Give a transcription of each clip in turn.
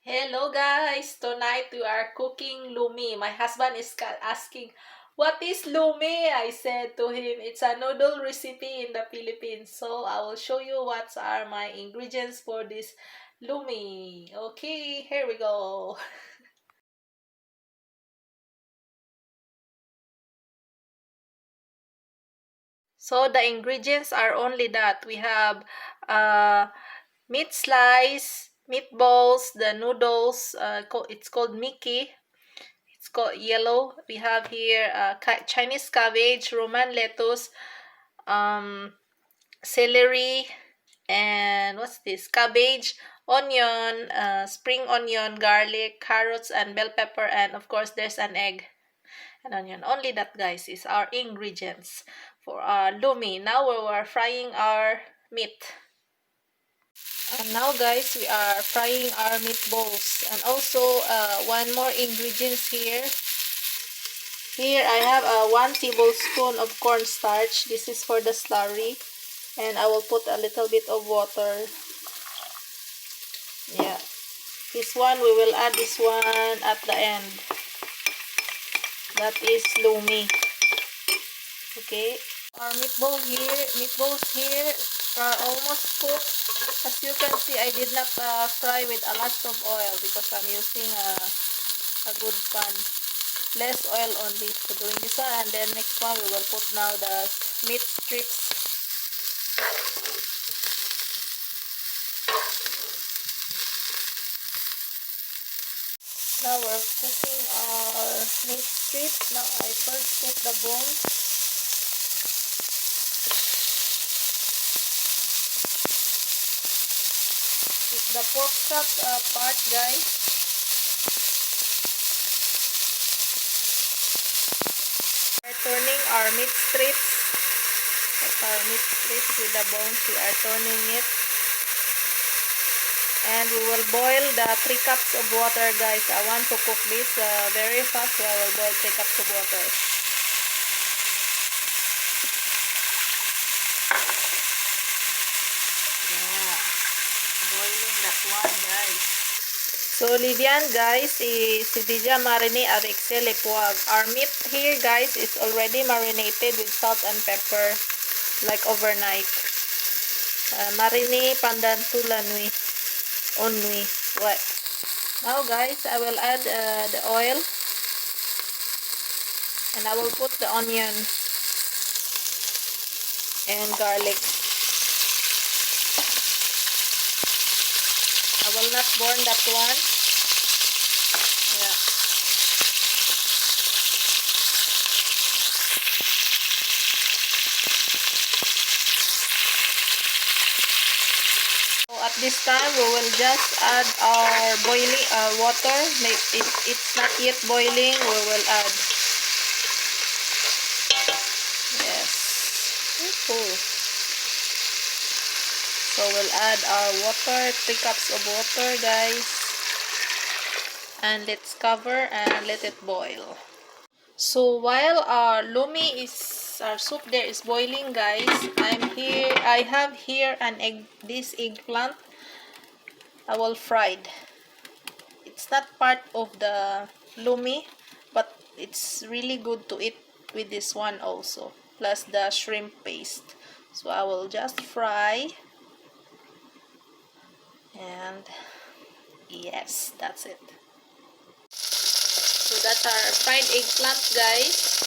Hello guys! Tonight we are cooking lumi. My husband is asking, what is lumi? I said to him, it's a noodle recipe in the Philippines. So I will show you what are my ingredients for this lumi. Okay, here we go. So the ingredients are only that. We have meat slice, meatballs, the noodles, it's called miki. It's called yellow. We have here Chinese cabbage, Roman lettuce, celery, and what's this? Cabbage, onion, spring onion, garlic, carrots, and bell pepper, and of course there's an egg and onion. Only that, guys, is our ingredients for our lumi. Now we are frying our meat. And now, guys, we are frying our meatballs. And also, one more ingredients here. Here I have a 1 tablespoon of cornstarch. This is for the slurry. And I will put a little bit of water. Yeah. This one, we will add this one at the end. That is lumi. Okay. Our meatballs here are almost cooked. As you can see, I did not fry with a lot of oil because I'm using a good pan. Less oil only for doing this one, and then next one we will put now the meat strips. Now we're cooking our meat strips. Now I first cook the bone. It's the pork chop part, guys. We're turning our meat strips. That's our meat strips with the bones. We are turning it. And we will boil the 3 cups of water, guys. I want to cook this very fast, so I will boil 3 cups of water. Yeah, boiling that one, guys. So, Livian, guys, si déjà mariné avec sel et poivre. Our meat here, guys, is already marinated with salt and pepper, like overnight. Mariné pendant toute la nuit. On nuit. What? Now, guys, I will add the oil. And I will put the onion and garlic. I will not burn that one. Yeah. So at this time, we will just add our boiling water. If it's not yet boiling, we will add. Yes. Ooh. So we'll add our water, 3 cups of water, guys. And let's cover and let it boil. So while our lumi our soup there is boiling, guys, I have here an egg, this eggplant. I will fried. It's not part of the lumi, but it's really good to eat with this one also, plus the shrimp paste. So I will just fry. And yes, that's it. So that's our fried eggplant, guys.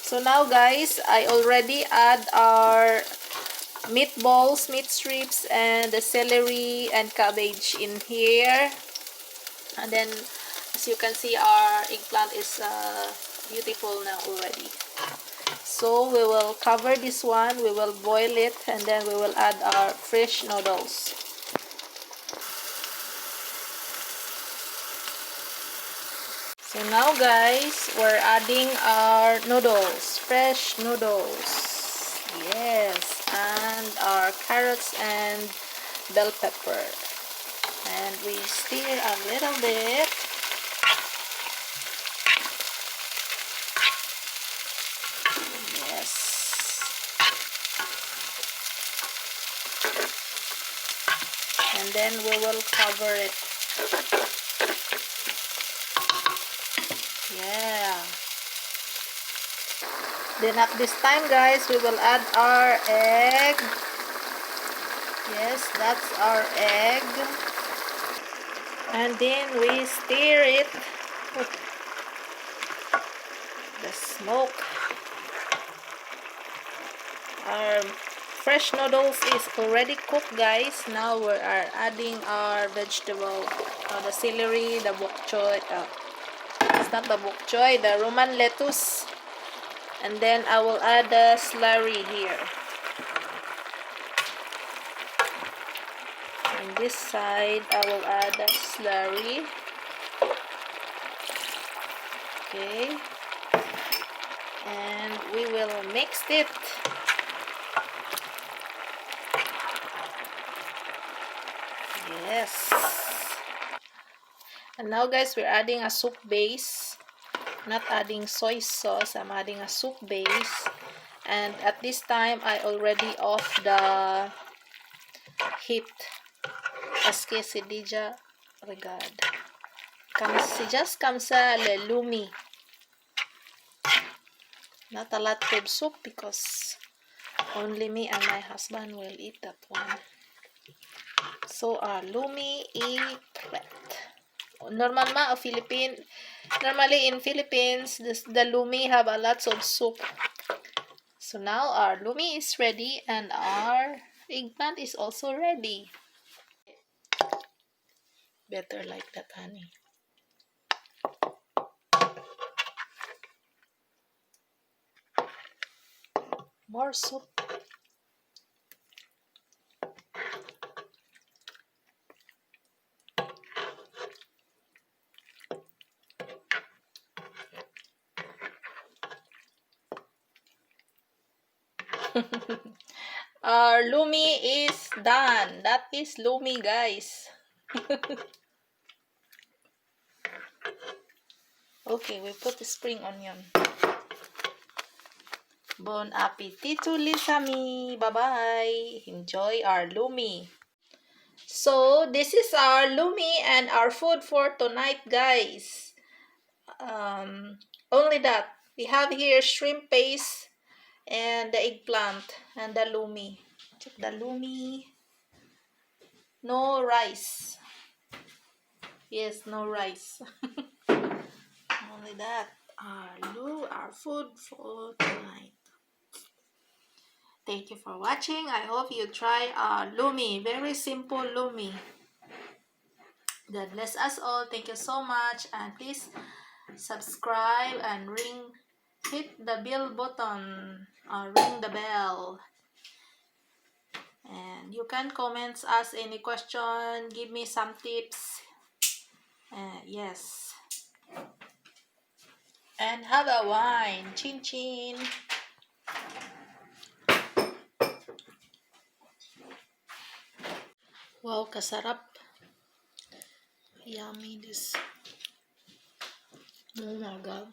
So now, guys, I already add our meatballs, meat strips, and the celery and cabbage in here. And then, as you can see, our eggplant is beautiful now already. So we will cover this one, we will boil it, and then we will add our fresh noodles. So now, guys, we're adding our noodles, fresh noodles. Yes, and our carrots and bell pepper. And we stir a little bit. Yes. And then we will cover it. Yeah. Then at this time, guys, we will add our egg. Yes, that's our egg. And then we stir it. The smoke. Our fresh noodles is already cooked, guys. Now we are adding our vegetable. The celery, the bok choy. It's not the bok choy, the Roman lettuce. And then I will add the slurry here. On this side, I will add the slurry. Okay. And we will mix it. Yes. And now, guys, we're adding a soup base. Not adding soy sauce. I'm adding a soup base. And at this time, I already off the heat. Parce que c'est déjà, regarde. C'est just comme ça, le LOMI. Not a lot of soup because only me and my husband will eat that one. So our LOMI is prepped. Normally in Philippines, the LOMI have a lot of soup. So now our LOMI is ready and our eggplant is also ready. Better like that, honey. More soup. Our LOMI is done. That is LOMI, guys. Okay, we put the spring onion. Bon appetito, Lisami. Bye-bye. Enjoy our LOMI. So, this is our LOMI and our food for tonight, guys. Only that. We have here shrimp paste and the eggplant and the LOMI. Check the LOMI. No rice. Yes, no rice. Only that. Our food for tonight. Thank you for watching. I hope you try LOMI. Very simple LOMI. God bless us all. Thank you so much. And please subscribe and hit the bell button. Ring the bell. And you can comment, ask any question, give me some tips. Yes. And have a wine. Chin chin. Wow, kasarap. Yummy this. Oh my God.